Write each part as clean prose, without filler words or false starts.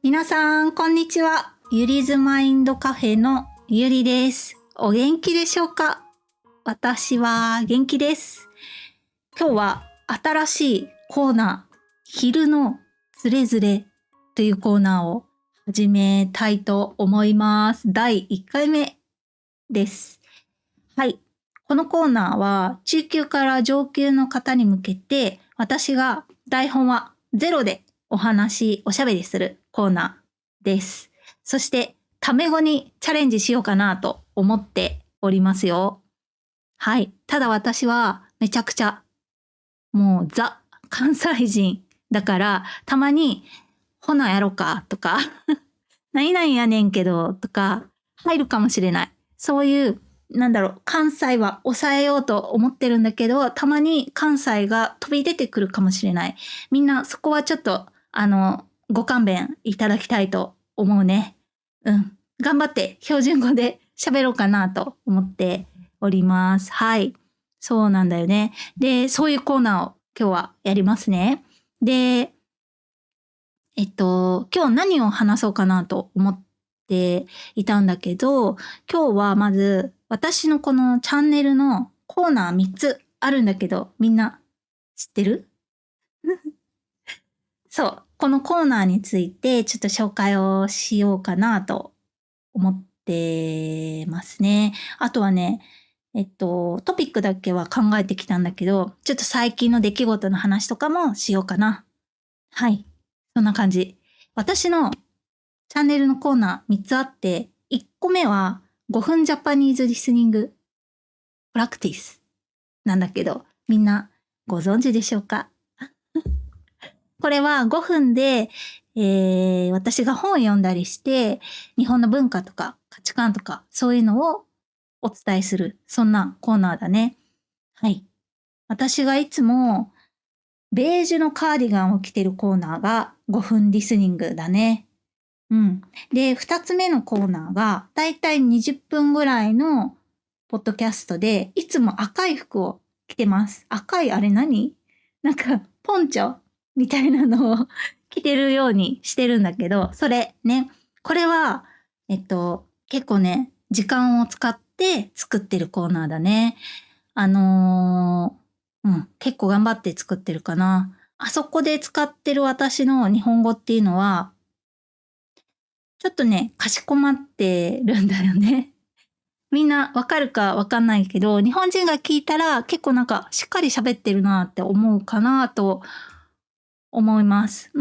皆さん、こんにちは。ゆりずマインドカフェのゆりです。お元気でしょうか？私は元気です。今日は新しいコーナー、昼のつれづれというコーナーを始めたいと思います。第1回目です。はい。このコーナーは中級から上級の方に向けて、私が台本はゼロでおしゃべりするコーナーです。そして、タメ語にチャレンジしようかなと思っておりますよ。はい。ただ私はめちゃくちゃもうザ関西人だから、たまにほなやろかとか何々やねんけどとか入るかもしれない。そういう関西は抑えようと思ってるんだけど、たまに関西が飛び出てくるかもしれない。みんなそこはちょっと、ご勘弁いただきたいと思うね。頑張って標準語で喋ろうかなと思っております。はい。そうなんだよね。で、そういうコーナーを今日はやりますね。で、今日何を話そうかなと思っていたんだけど、今日はまず私のこのチャンネルのコーナー3つあるんだけど、みんな知ってる？そう、このコーナーについてちょっと紹介をしようかなと思ってますね。あとはね、トピックだけは考えてきたんだけど、ちょっと最近の出来事の話とかもしようかな。はい。そんな感じ。私のチャンネルのコーナー3つあって、1個目は5分ジャパニーズリスニングプラクティスなんだけど、みんなご存知でしょうか？これは5分で、私が本を読んだりして、日本の文化とか価値観とかそういうのをお伝えする、そんなコーナーだね。はい。私がいつもベージュのカーディガンを着てるコーナーが5分リスニングだね。で、2つ目のコーナーがだいたい20分ぐらいのポッドキャストで、いつも赤い服を着てます。赤いあれ何？ポンチョみたいなのを着てるようにしてるんだけど、それね、これは、結構ね、時間を使って作ってるコーナーだね。結構頑張って作ってるかな。あそこで使ってる私の日本語っていうのは、ちょっとね、かしこまってるんだよね。みんなわかるかわかんないけど、日本人が聞いたら結構しっかり喋ってるなって思うかなと思います。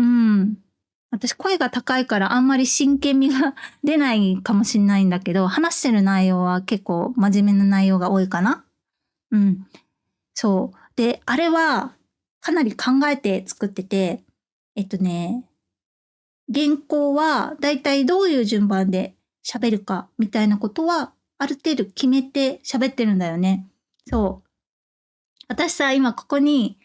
私声が高いからあんまり真剣味が出ないかもしんないんだけど、話してる内容は結構真面目な内容が多いかな。そう。で、あれはかなり考えて作ってて、原稿はだいたいどういう順番で喋るかみたいなことはある程度決めて喋ってるんだよね。そう。私さ、今ここに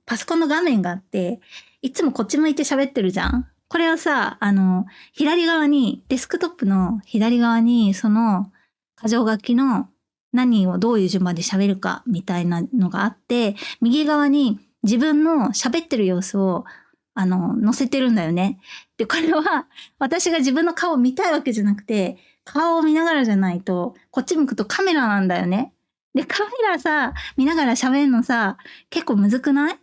パソコンの画面があって、いつもこっち向いて喋ってるじゃん。これはさ、左側に、デスクトップの左側に、その箇条書きの何をどういう順番で喋るかみたいなのがあって、右側に自分の喋ってる様子を載せてるんだよね。で、これは私が自分の顔を見たいわけじゃなくて、顔を見ながらじゃないと、こっち向くとカメラなんだよね。で、カメラさ、見ながら喋るのさ、結構むずくない？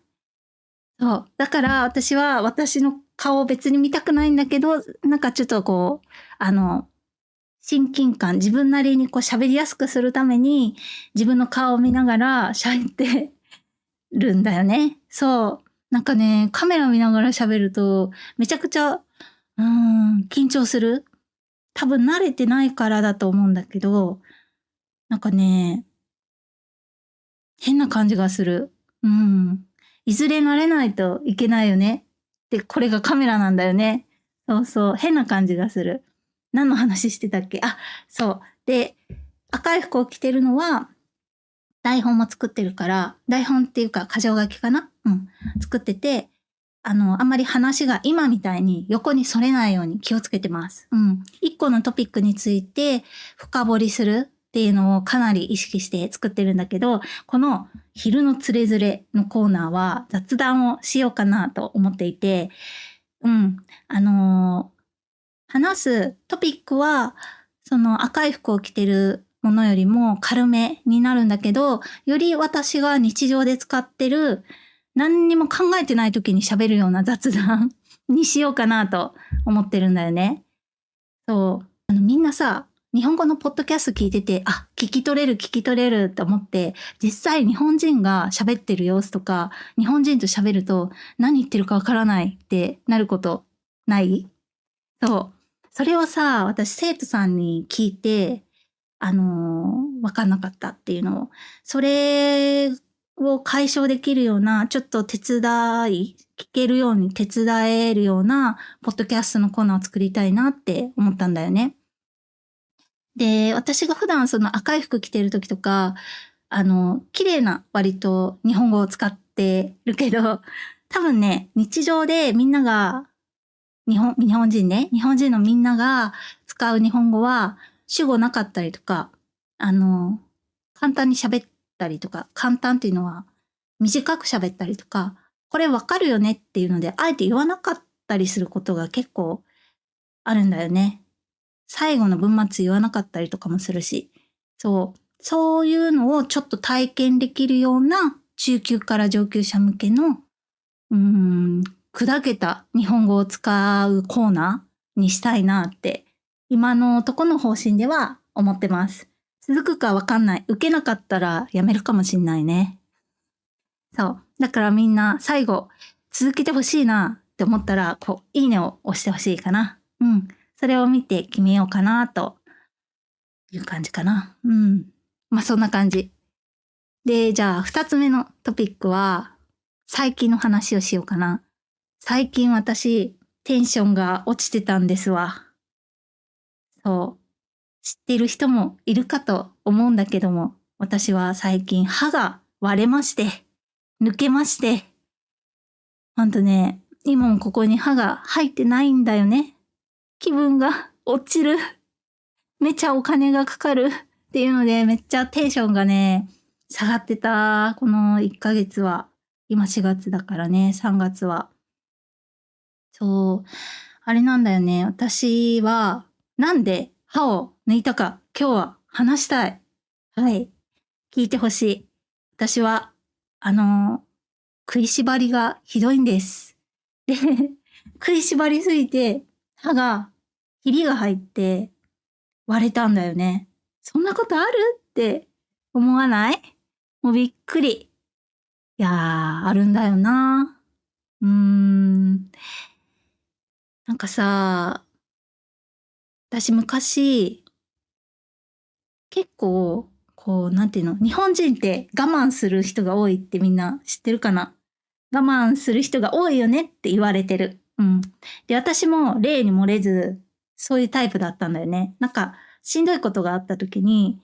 そう。だから私は私の顔を別に見たくないんだけど、ちょっとこう、親近感、自分なりにこう喋りやすくするために、自分の顔を見ながら喋ってるんだよね。そう。カメラ見ながら喋ると、めちゃくちゃ、緊張する。多分慣れてないからだと思うんだけど、なんかね、変な感じがする。いずれ慣れないといけないよね。で、これがカメラなんだよね。そうそう、変な感じがする。何の話してたっけ？そう。で、赤い服を着てるのは、台本も作ってるから、台本っていうか、箇条書きかな？作ってて、あんまり話が今みたいに横にそれないように気をつけてます。一個のトピックについて深掘りするっていうのをかなり意識して作ってるんだけど、この昼のつれづれのコーナーは雑談をしようかなと思っていて、うん。話すトピックは、その赤い服を着てるものよりも軽めになるんだけど、より私が日常で使ってる、何にも考えてない時に喋るような雑談にしようかなと思ってるんだよね。そう。みんなさ、日本語のポッドキャスト聞いてて、あ、聞き取れるって思って、実際日本人が喋ってる様子とか、日本人と喋ると何言ってるかわからないってなることないそう。それをさ、私生徒さんに聞いて、わかんなかったっていうのを、それを解消できるような、ちょっと聞けるように手伝えるような、ポッドキャストのコーナーを作りたいなって思ったんだよね。で、私が普段その赤い服着てる時とか、綺麗な割と日本語を使ってるけど、多分ね、日常でみんなが日本人ね。日本人のみんなが使う日本語は主語なかったりとか、簡単に喋ったりとか、簡単っていうのは短く喋ったりとか、これわかるよねっていうので、あえて言わなかったりすることが結構あるんだよね。最後の文末言わなかったりとかもするし。そういうのをちょっと体験できるような中級から上級者向けの砕けた日本語を使うコーナーにしたいなって、今のとこの方針では思ってます。続くかわかんない。受けなかったらやめるかもしんないね。そう。だからみんな最後、続けてほしいなって思ったら、いいねを押してほしいかな。うん。それを見て決めようかなという感じかな。うん。まあそんな感じ。で、じゃあ二つ目のトピックは、最近の話をしようかな。最近私、テンションが落ちてたんですわ。そう。知ってる人もいるかと思うんだけども、私は最近歯が割れまして、抜けまして、ほんとね、今もここに歯が入ってないんだよね。気分が落ちる。めちゃお金がかかるっていうので、めっちゃテンションがね、下がってた。この1ヶ月は。今4月だからね、3月は。そう。あれなんだよね。私は、なんで歯を抜いたか、今日は話したい。はい。聞いてほしい。私は、食いしばりがひどいんです。で、食いしばりすぎて、歯が、ひびが入って割れたんだよね。そんなことあるって思わないもうびっくり。いやー、あるんだよな。なんかさ、私昔、結構、なんていうの、日本人って我慢する人が多いってみんな知ってるかな？我慢する人が多いよねって言われてる。うん。で、私も例に漏れず、そういうタイプだったんだよね。なんか、しんどいことがあった時に、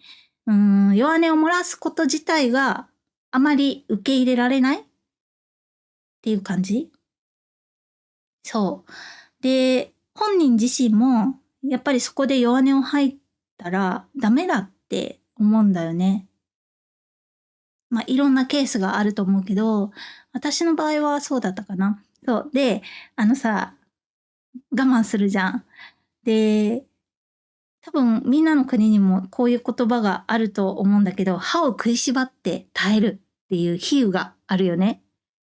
弱音を漏らすこと自体があまり受け入れられないっていう感じ。そう。で、本人自身も、やっぱりそこで弱音を吐いたらダメだって思うんだよね。まあ、いろんなケースがあると思うけど、私の場合はそうだったかな。そう。で、さ、我慢するじゃん。で、多分みんなの国にもこういう言葉があると思うんだけど、歯を食いしばって耐えるっていう比喩があるよね。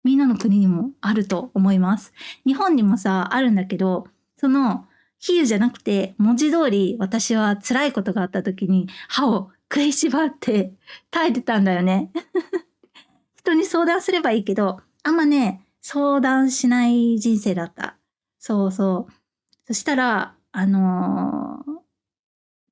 みんなの国にもあると思います。日本にもさ、あるんだけど、その比喩じゃなくて、文字通り私は辛いことがあった時に歯を食いしばって耐えてたんだよね。人に相談すればいいけど、あんまね、相談しない人生だった。そうそう。そしたら、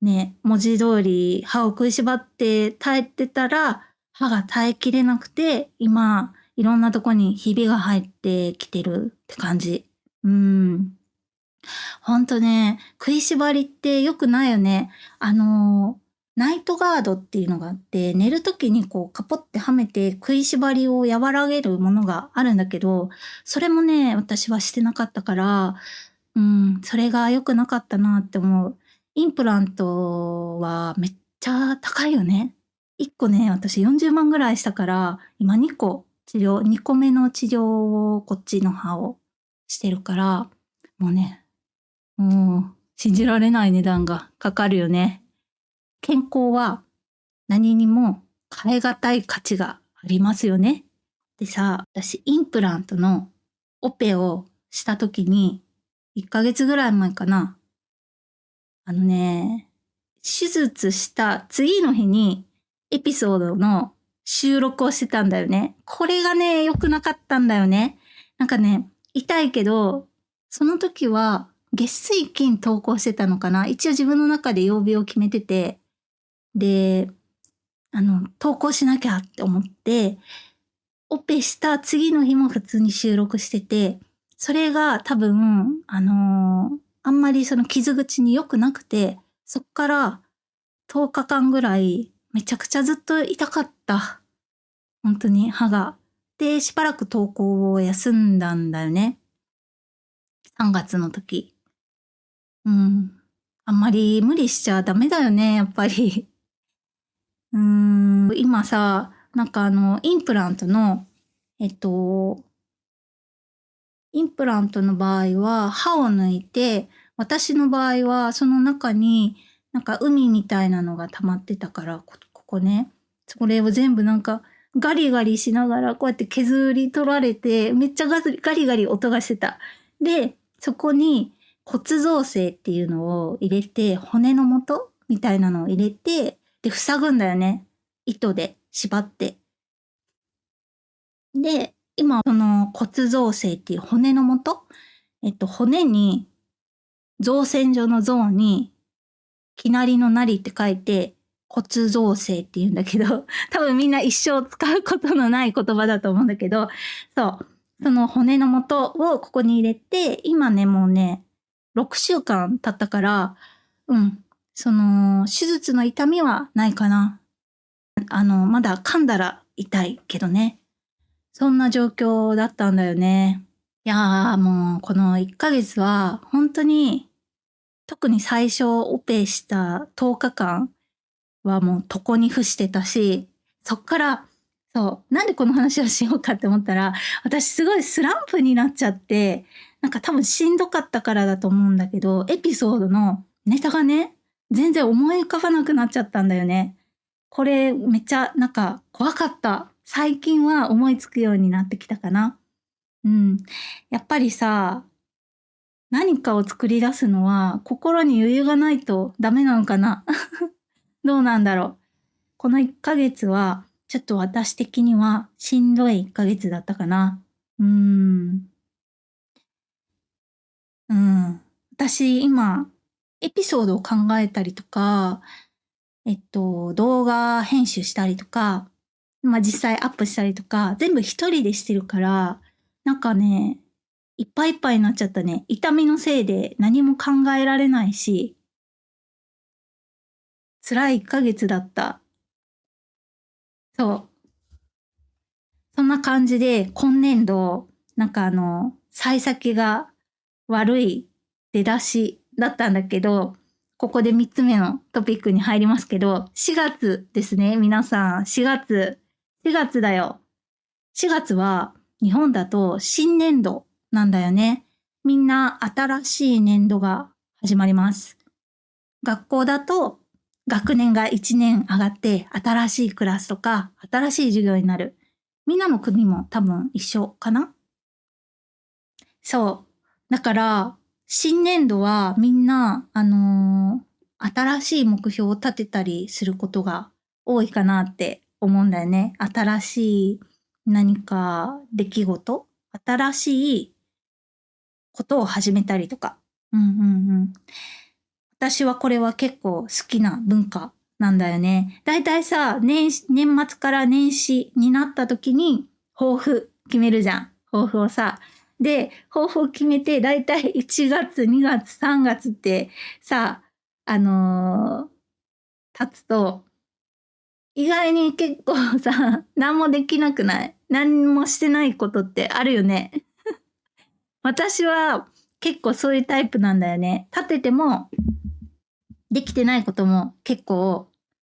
ね、文字通り歯を食いしばって耐えてたら、歯が耐えきれなくて、今、いろんなとこにひびが入ってきてるって感じ。ほんとね、食いしばりって良くないよね。ナイトガードっていうのがあって、寝るときにカポってはめて食いしばりを和らげるものがあるんだけど、それもね、私はしてなかったから、それが良くなかったなって思う。インプラントはめっちゃ高いよね。1個ね、私40万ぐらいしたから、今2個目の治療をこっちの歯をしてるから、もうね、もう信じられない値段がかかるよね。健康は何にも変え難い価値がありますよね。でさ、私インプラントのオペをした時に、1ヶ月ぐらい前かな。手術した次の日にエピソードの収録をしてたんだよね。これがね、良くなかったんだよね。なんかね、痛いけど、その時は月水金投稿してたのかな。一応自分の中で曜日を決めてて、で、投稿しなきゃって思って、オペした次の日も普通に収録してて、それが多分、あんまりその傷口に良くなくて、そっから10日間ぐらいめちゃくちゃずっと痛かった。本当に歯が。で、しばらく投稿を休んだんだよね。3月の時。うん。あんまり無理しちゃダメだよね、やっぱり。今さ、なんかインプラントの、インプラントの場合は歯を抜いて、私の場合はその中になんか海みたいなのが溜まってたから、ここね、それを全部なんかガリガリしながらこうやって削り取られて、めっちゃガリガリ音がしてた。で、そこに骨造成っていうのを入れて、骨の元みたいなのを入れて、で、塞ぐんだよね。糸で縛って。で、今、その骨造成っていう骨の元、骨に、造船所の像に、きなりのなりって書いて、骨造成って言うんだけど、多分みんな一生使うことのない言葉だと思うんだけど、そう。その骨の元をここに入れて、今ね、もうね、6週間経ったから、その、手術の痛みはないかな。まだ噛んだら痛いけどね。そんな状況だったんだよね。いやーもうこの1ヶ月は本当に特に最初オペした10日間はもう床に伏してたし、そっから、そう、なんでこの話をしようかって思ったら、私すごいスランプになっちゃって、なんか多分しんどかったからだと思うんだけど、エピソードのネタがね、全然思い浮かばなくなっちゃったんだよね。これめっちゃなんか怖かった。最近は思いつくようになってきたかな。うん。やっぱりさ、何かを作り出すのは心に余裕がないとダメなのかな。どうなんだろう。この1ヶ月はちょっと私的にはしんどい1ヶ月だったかな。うーん。うん。私今エピソードを考えたりとか、動画編集したりとか、実際アップしたりとか、全部一人でしてるから、なんかね、いっぱいいっぱいになっちゃったね。痛みのせいで何も考えられないし、辛い1ヶ月だった。そう。そんな感じで、今年度、なんか幸先が悪い出だしだったんだけど、ここで3つ目のトピックに入りますけど、4月ですね、皆さん。4月。4月だよ。4月は日本だと新年度なんだよね。みんな新しい年度が始まります。学校だと学年が1年上がって新しいクラスとか新しい授業になる。みんなの国も多分一緒かな。そう。だから新年度はみんな、新しい目標を立てたりすることが多いかなって思うんだよね。新しい何か出来事、新しいことを始めたりとか。うんうんうん。私はこれは結構好きな文化なんだよね。だいたいさ、年末から年始になった時に抱負決めるじゃん。抱負をさ。で、抱負を決めて、だいたい1月、2月、3月ってさ、経つと、意外に結構さ、何もできなくない？何もしてないことってあるよね。私は結構そういうタイプなんだよね。立ててもできてないことも結構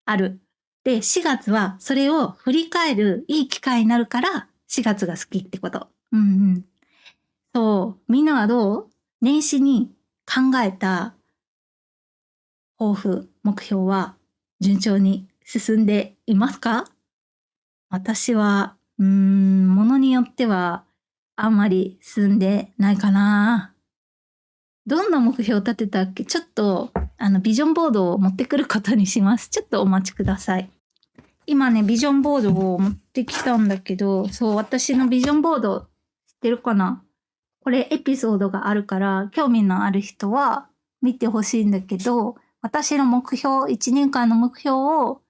ある。で、4月はそれを振り返るいい機会になるから4月が好きってこと。うんうん。そう。みんなはどう？年始に考えた抱負、目標は順調に進んでいますか？私は、ものによってはあんまり進んでないかな。どんな目標を立てたっけ？ちょっと、ビジョンボードを持ってくることにします。ちょっとお待ちください。今ね、ビジョンボードを持ってきたんだけど、そう、私のビジョンボード知ってるかな？これエピソードがあるから、興味のある人は見てほしいんだけど、私の目標、1年間の目標を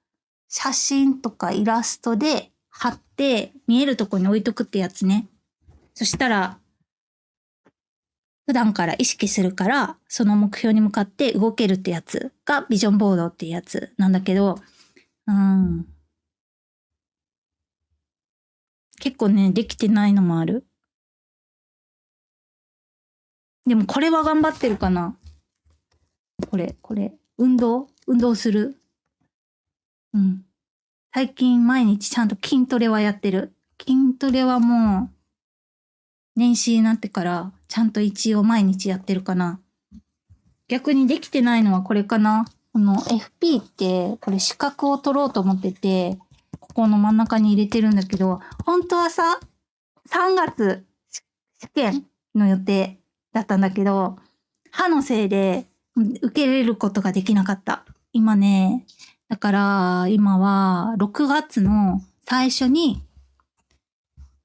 写真とかイラストで貼って見えるとこに置いとくってやつね。そしたら、普段から意識するから、その目標に向かって動けるってやつがビジョンボードっていうやつなんだけど、結構ね、できてないのもある。でもこれは頑張ってるかな。これ。運動する。最近毎日ちゃんと筋トレはやってる。筋トレはもう、年始になってからちゃんと一応毎日やってるかな。逆にできてないのはこれかな。この FP ってこれ資格を取ろうと思ってて、ここの真ん中に入れてるんだけど、本当はさ、3月試験の予定だったんだけど、歯のせいで受けれることができなかった。今ね、だから今は6月の最初に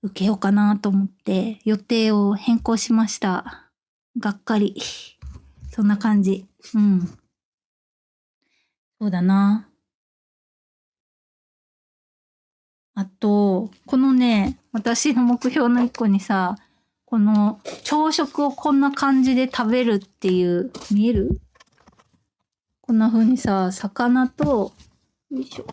受けようかなと思って予定を変更しました。がっかり。そんな感じ。そうだな。あと、このね、私の目標の一個にさ、この朝食をこんな感じで食べるっていう、見える？こんな風にさ、魚と、よいしょ。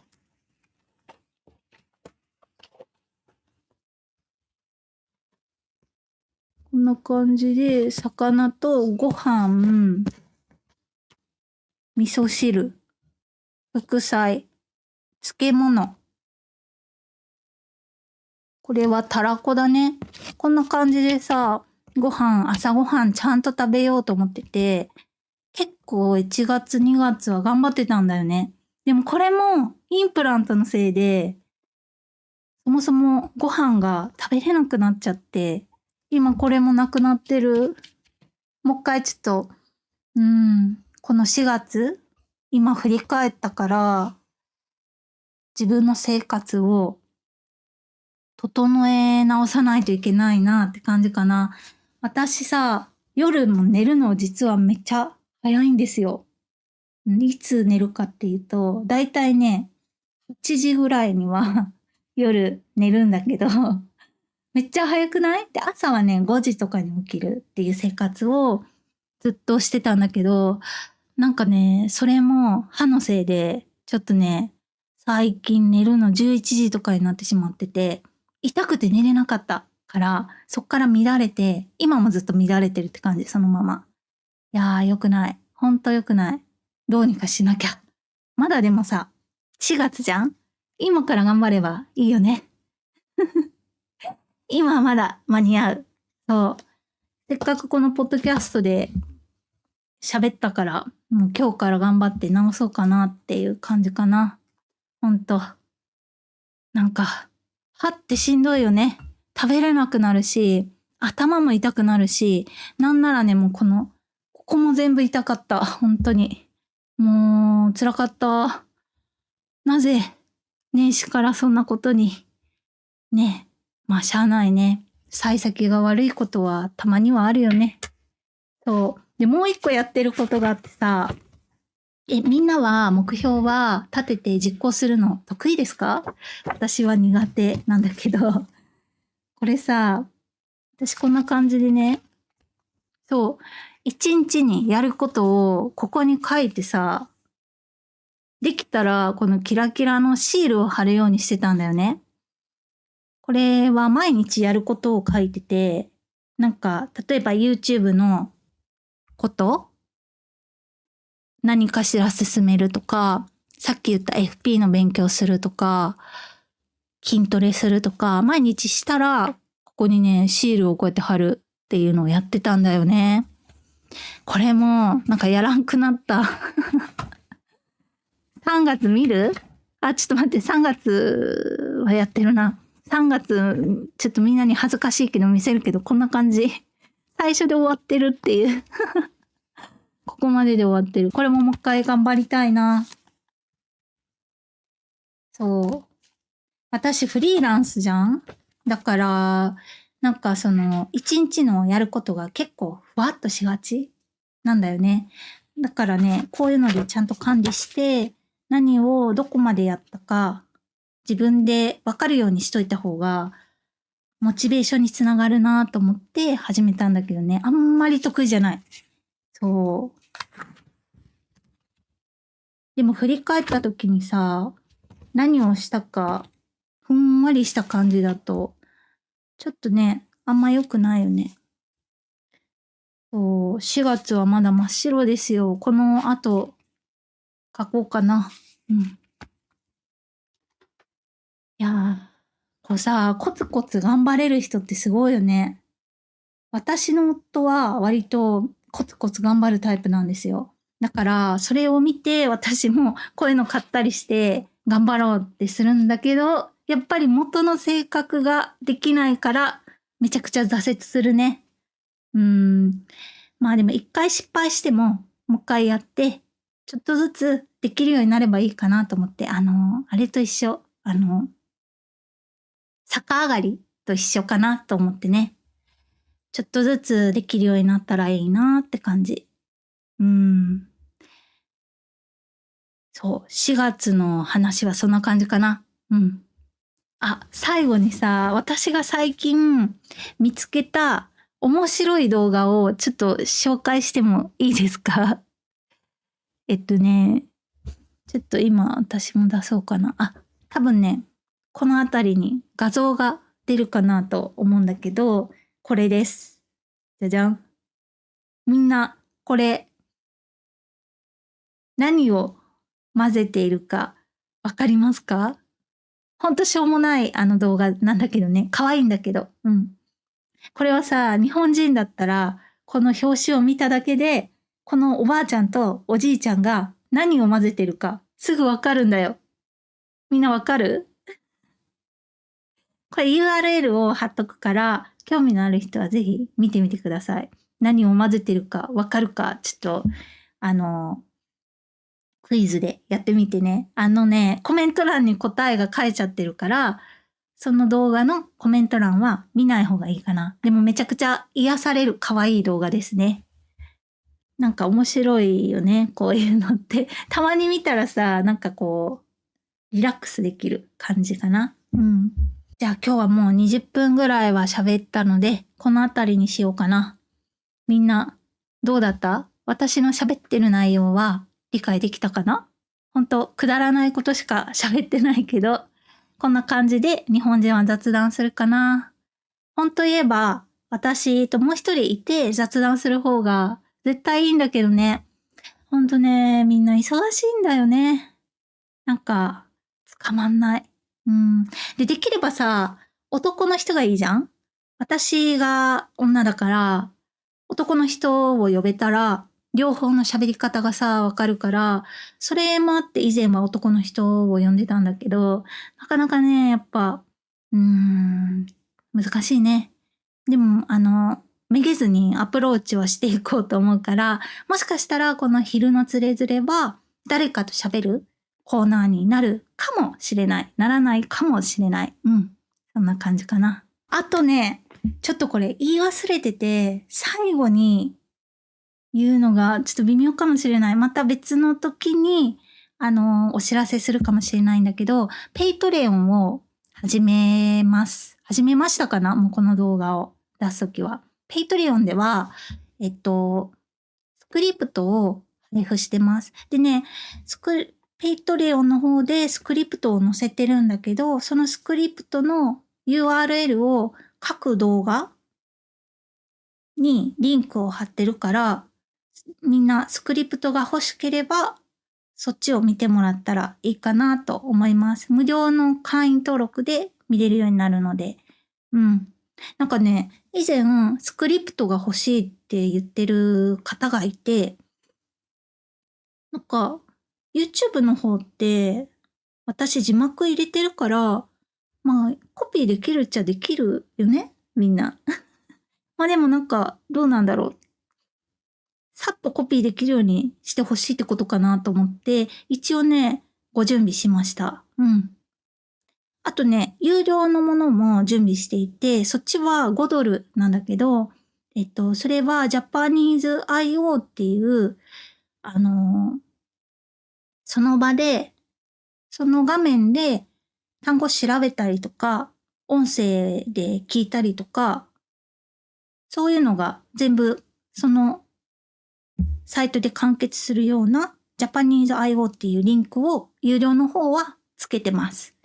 こんな感じで、魚とご飯、味噌汁、副菜、漬物。これはたらこだね。こんな感じでさ、朝ごはんちゃんと食べようと思ってて、結構1月2月は頑張ってたんだよね。でもこれもインプラントのせいで、そもそもご飯が食べれなくなっちゃって、今これもなくなってる。もう一回ちょっと、この4月、今振り返ったから、自分の生活を整え直さないといけないなって感じかな。私さ、夜も寝るの実はめっちゃ早いんですよ。いつ寝るかっていうと、だいたいね、1時ぐらいには夜寝るんだけど、めっちゃ早くない？で、朝はね、5時とかに起きるっていう生活をずっとしてたんだけど、なんかね、それも歯のせいで、ちょっとね、最近寝るの11時とかになってしまってて、痛くて寝れなかったから、そっから乱れて、今もずっと乱れてるって感じ、そのまま。いやー、良くない。ほんと良くない。どうにかしなきゃ。まだでもさ、4月じゃん？今から頑張ればいいよね。今はまだ間に合う。そう。せっかくこのポッドキャストで喋ったから、もう今日から頑張って直そうかなっていう感じかな。ほんと。なんか、歯ってしんどいよね。食べれなくなるし、頭も痛くなるし、なんならね、もうここも全部痛かった。本当に。もう、辛かった。なぜ、年始からそんなことに。ね。まあ、しゃあないね。幸先が悪いことはたまにはあるよね。そう。で、もう一個やってることがあってさ、みんなは目標は立てて実行するの得意ですか？私は苦手なんだけど、これさ、私こんな感じでね、そう、一日にやることをここに書いてさ、できたらこのキラキラのシールを貼るようにしてたんだよね。これは毎日やることを書いてて、なんか、例えば YouTube のこと何かしら進めるとか、さっき言った FP の勉強するとか、筋トレするとか、毎日したら、ここにね、シールをこうやって貼るっていうのをやってたんだよね。これも、なんかやらんくなった。3月見る？あ、ちょっと待って、3月はやってるな。3月、ちょっとみんなに恥ずかしいけど見せるけど、こんな感じ。最初で終わってるっていう。ここまでで終わってる。これももう一回頑張りたいな。そう。私フリーランスじゃん？だから、なんかその、一日のやることが結構ふわっとしがちなんだよね。だからね、こういうのでちゃんと管理して、何をどこまでやったか、自分でわかるようにしといた方が、モチベーションにつながるなと思って始めたんだけどね、あんまり得意じゃない。そう。でも振り返った時にさ、何をしたか、ふんわりした感じだと、ちょっとね、あんま良くないよね。そう、4月はまだ真っ白ですよ。この後、書こうかな。うん。いやー、こうさ、コツコツ頑張れる人ってすごいよね。私の夫は割とコツコツ頑張るタイプなんですよ。だから、それを見て私もこういうの買ったりして頑張ろうってするんだけど、やっぱり元の性格ができないからめちゃくちゃ挫折するね。うーん。まあでも一回失敗してももう一回やって、ちょっとずつできるようになればいいかなと思って、あれと一緒。逆上がりと一緒かなと思ってね。ちょっとずつできるようになったらいいなって感じ。うん。そう、4月の話はそんな感じかな。うん。あ、最後にさ、私が最近見つけた面白い動画をちょっと紹介してもいいですか？ね、ちょっと今私も出そうかな。あ、多分ね、この辺りに画像が出るかなと思うんだけど、これです。じゃじゃん。みんな、これ、何を混ぜているかわかりますか？ほんとしょうもない動画なんだけどね。可愛いんだけど。うん。これはさ、日本人だったら、この表紙を見ただけで、このおばあちゃんとおじいちゃんが何を混ぜてるかすぐわかるんだよ。みんなわかる？これ URL を貼っとくから、興味のある人はぜひ見てみてください。何を混ぜてるかわかるか、ちょっと、クイズでやってみてね。コメント欄に答えが書いちゃってるから、その動画のコメント欄は見ない方がいいかな。でもめちゃくちゃ癒される可愛い動画ですね。なんか面白いよね、こういうのって。たまに見たらさ、なんかこう、リラックスできる感じかな。うん。じゃあ今日はもう20分ぐらいは喋ったので、この辺りにしようかな。みんな、どうだった？私の喋ってる内容は理解できたかな？ほんと、くだらないことしか喋ってないけど、こんな感じで日本人は雑談するかな。ほんと言えば、私ともう一人いて雑談する方が絶対いいんだけどね。ほんとね、みんな忙しいんだよね。なんか、捕まんない。うん。で、できればさ、男の人がいいじゃん？私が女だから、男の人を呼べたら、両方の喋り方がさ、わかるから、それもあって以前は男の人を呼んでたんだけど、なかなかね、やっぱ、難しいね。でも、めげずにアプローチはしていこうと思うから、もしかしたらこの昼のつれづれは、誰かと喋るコーナーになるかもしれない。ならないかもしれない。うん。そんな感じかな。あとね、ちょっとこれ言い忘れてて、最後に言うのがちょっと微妙かもしれない。また別の時に、お知らせするかもしれないんだけど、ペイトレオンを始めます。始めましたかな？もうこの動画を出すときは。ペイトレオンでは、スクリプトを配布してます。でね、ペイトレオンの方でスクリプトを載せてるんだけど、そのスクリプトの URL を各動画にリンクを貼ってるから、みんなスクリプトが欲しければ、そっちを見てもらったらいいかなと思います。無料の会員登録で見れるようになるので。うん。なんかね、以前スクリプトが欲しいって言ってる方がいて、なんか YouTube の方って私字幕入れてるから、まあコピーできるっちゃできるよね、みんな。まあでもなんかどうなんだろう。さっとコピーできるようにしてほしいってことかなと思って、一応ね、ご準備しました。うん。あとね、有料のものも準備していて、そっちは$5なんだけど、それは Japanese IO っていう、あの、その場で、その画面で単語調べたりとか、音声で聞いたりとか、そういうのが全部そのサイトで完結するような Japanese IO っていうリンクを有料の方はつけてます。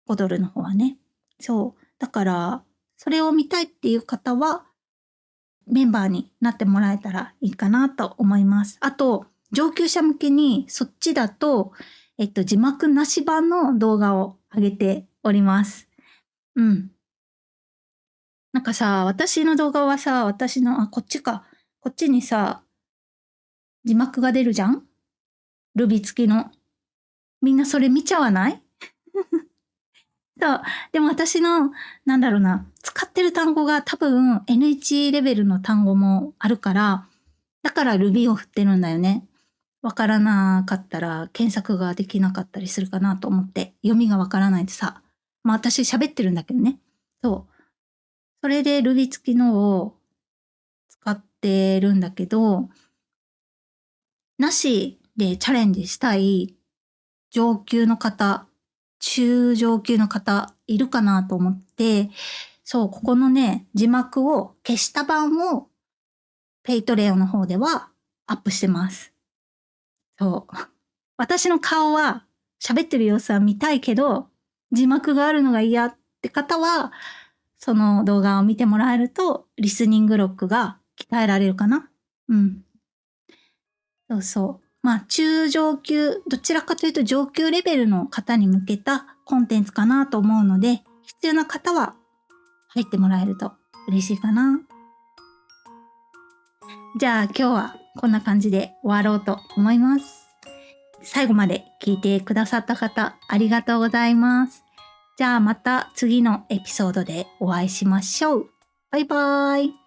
$5の方はね。そう。だから、それを見たいっていう方は、メンバーになってもらえたらいいかなと思います。あと、上級者向けにそっちだと、字幕なし版の動画を上げております。うん。なんかさ、私の動画はさ、こっちか。こっちにさ、字幕が出るじゃん？ルビ付きの。みんなそれ見ちゃわない？そう。でも私の、なんだろうな、使ってる単語が多分 N1 レベルの単語もあるから、だから Ruby を振ってるんだよね。わからなかったら検索ができなかったりするかなと思って、読みがわからないとさ。まあ私喋ってるんだけどね。そう。それで Ruby 付きのを使ってるんだけど、なしでチャレンジしたい上級の方、中上級の方いるかなと思って、そう、ここのね、字幕を消した版をペイトレオの方ではアップしてます。そう。私の顔は喋ってる様子は見たいけど、字幕があるのが嫌って方は、その動画を見てもらえると、リスニング力が鍛えられるかな。うん。そうそう。まあ、中上級、どちらかというと上級レベルの方に向けたコンテンツかなと思うので、必要な方は入ってもらえると嬉しいかな。じゃあ今日はこんな感じで終わろうと思います。最後まで聞いてくださった方、ありがとうございます。じゃあまた次のエピソードでお会いしましょう。バイバーイ。